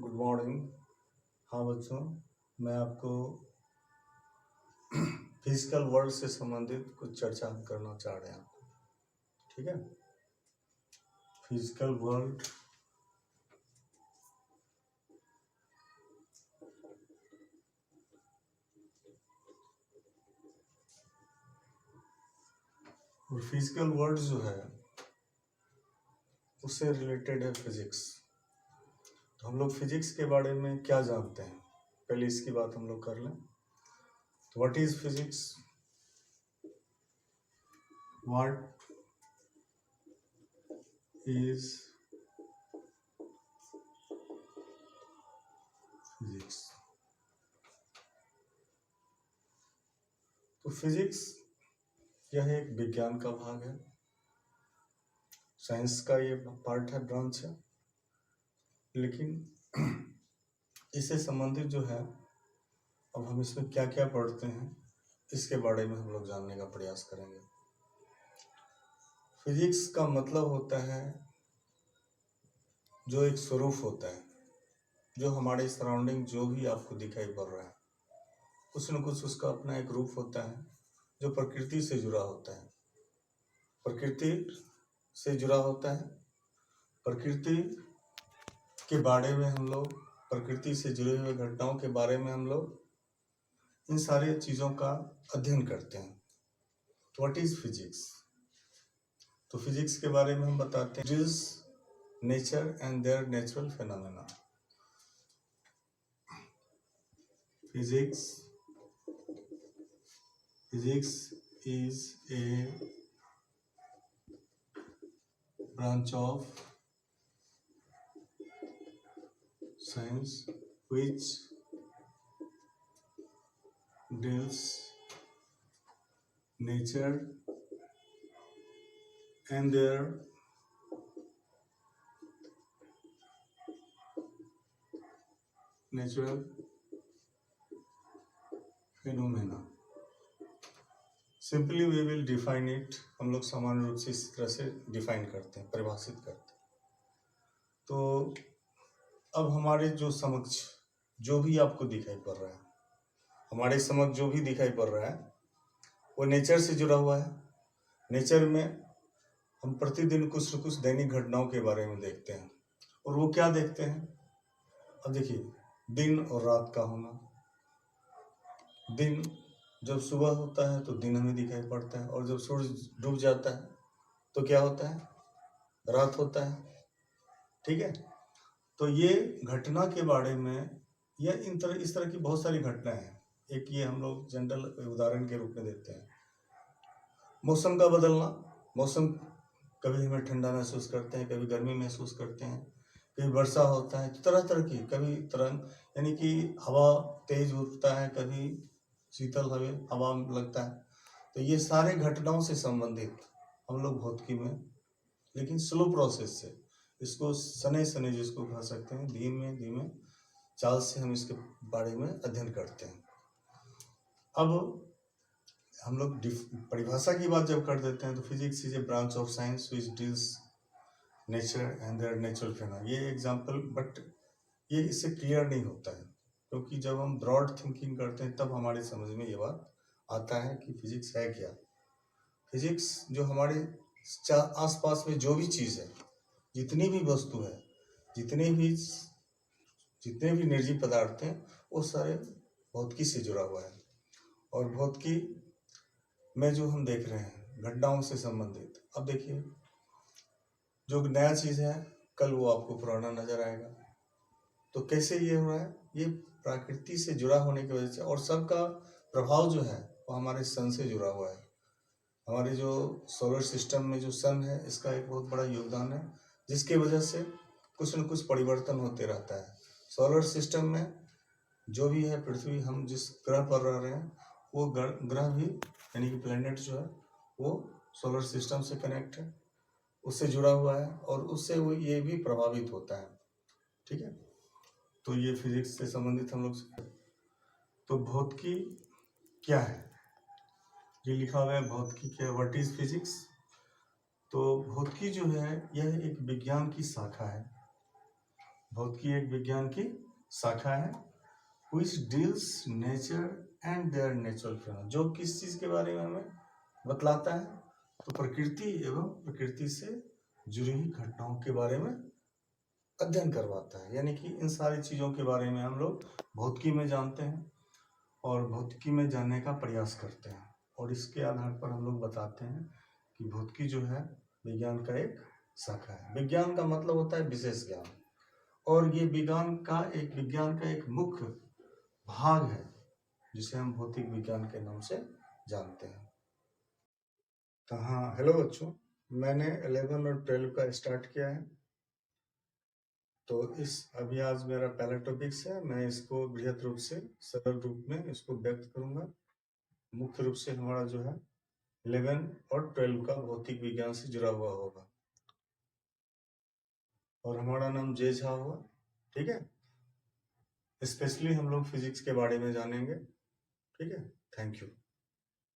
Good morning. हाँ बच्चों, मैं आपको फिजिकल वर्ल्ड से संबंधित कुछ चर्चा हम करना चाह रहे हैं। ठीक है, फिजिकल वर्ल्ड और फिजिकल वर्ल्ड जो है उससे रिलेटेड है फिजिक्स। तो हम लोग फिजिक्स के बारे में क्या जानते हैं, पहले इसकी बात हम लोग कर लें। तो what is physics? What is physics? तो फिजिक्स यह एक विज्ञान का भाग है, साइंस का ये पार्ट है, ब्रांच है। लेकिन इससे संबंधित जो है, अब हम इसमें क्या क्या पढ़ते हैं इसके बारे में हम लोग जानने का प्रयास करेंगे। फिजिक्स का मतलब होता है जो एक स्वरूप होता है, जो हमारे सराउंडिंग जो भी आपको दिखाई पड़ रहा है कुछ न कुछ उसका अपना एक रूप होता है जो प्रकृति से जुड़ा होता है। प्रकृति से जुड़ा होता है, प्रकृति के बारे में हम लोग, प्रकृति से जुड़े हुए घटनाओं के बारे में हम लोग इन सारी चीज़ों का अध्ययन करते हैं। What is physics? तो फिजिक्स के बारे में हम बताते हैं, it is nature and there natural phenomena. Physics is a branch of science which deals nature and their natural phenomena. Simply we will define it. हम लोग सामान्य रूप से इस तरह से डिफाइन करते हैं, परिभाषित करते हैं। तो अब हमारे जो समक्ष जो भी आपको दिखाई पड़ रहा है, हमारे समक्ष जो भी दिखाई पड़ रहा है वो नेचर से जुड़ा हुआ है। नेचर में हम प्रतिदिन कुछ न कुछ दैनिक घटनाओं के बारे में देखते हैं। और वो क्या देखते हैं? अब देखिए, दिन और रात का होना। दिन जब सुबह होता है तो दिन हमें दिखाई पड़ता है, और जब सूरज डूब जाता है तो क्या होता है? रात होता है। ठीक है, तो ये घटना के बारे में, या इस तरह की बहुत सारी घटनाएं हैं। एक ये हम लोग जनरल उदाहरण के रूप में देते हैं, मौसम का बदलना। मौसम, कभी हमें ठंडा महसूस करते हैं, कभी गर्मी महसूस करते हैं, कभी वर्षा होता है, तरह तरह की, कभी तरंग यानी कि हवा तेज उठता है, कभी शीतल हवा लगता है। तो ये सारे घटनाओं से संबंधित हम लोग भौतिकी में, लेकिन स्लो प्रोसेस से, इसको सने सने जिसको कह सकते हैं, धीमे धीमे चाल से हम इसके बारे में अध्ययन करते हैं। अब हम लोग परिभाषा की बात जब कर देते हैं तो physics is a branch of science which deals nature and there natural phenomena. ये एग्जांपल, बट ये इससे क्लियर नहीं होता है, क्योंकि जब हम ब्रॉड थिंकिंग करते हैं तब हमारे समझ में ये बात आता है कि फिजिक्स है क्या। फिजिक्स जो हमारे आसपास में जो भी चीज़ है, जितनी भी वस्तु है, जितने भी निर्जीव पदार्थ हैं, वो सारे भौतिकी से जुड़ा हुआ है। और भौतिकी में जो हम देख रहे हैं घटनाओं से संबंधित, अब देखिए, जो नया चीज़ है कल वो आपको पुराना नजर आएगा। तो कैसे ये हो रहा है? ये प्रकृति से जुड़ा होने की वजह से, और सबका प्रभाव जो है वो हमारे सन से जुड़ा हुआ है। हमारे जो सोलर सिस्टम में जो सन है, इसका एक बहुत बड़ा योगदान है, जिसके वजह से कुछ न कुछ परिवर्तन होते रहता है। सोलर सिस्टम में जो भी है, पृथ्वी, हम जिस ग्रह पर रह रहे हैं, वो ग्रह भी यानी कि प्लैनेट जो है वो सोलर सिस्टम से कनेक्ट है, उससे जुड़ा हुआ है, और उससे वो ये भी प्रभावित होता है। ठीक है, तो ये फिजिक्स से संबंधित हम लोग। तो भौतिकी क्या है? ये लिखा हुआ है भौतिकी क्या, व्हाट इज फिजिक्स? तो भौतिकी जो है यह एक विज्ञान की शाखा है भौतिकी एक विज्ञान की शाखा है which deals nature and their natural phenomena, जो किस चीज के बारे में हमें बतलाता है, तो प्रकृति एवं प्रकृति से जुड़ी हुई घटनाओं के बारे में अध्ययन करवाता है। यानी कि इन सारी चीजों के बारे में हम लोग भौतिकी में जानते हैं और भौतिकी में जानने का प्रयास करते हैं, और इसके आधार पर हम लोग बताते हैं कि भौतिकी जो है विज्ञान का एक शाखा है। विज्ञान का मतलब होता है विशेष ज्ञान, और ये विज्ञान का एक मुख्य भाग है जिसे हम भौतिक विज्ञान के नाम से जानते हैं। तो हाँ, हेलो बच्चों, मैंने 11 और 12 का स्टार्ट किया है। तो अभी आज मेरा पहला टॉपिक्स है, मैं इसको बृहद रूप से सरल रूप में इसको व्यक्त करूंगा। मुख्य रूप से हमारा जो है 11 और 12 का भौतिक विज्ञान से जुड़ा हुआ होगा, और हमारा नाम जे झा होगा, ठीक है। स्पेशली हम लोग फिजिक्स के बारे में जानेंगे, ठीक है। Thank you.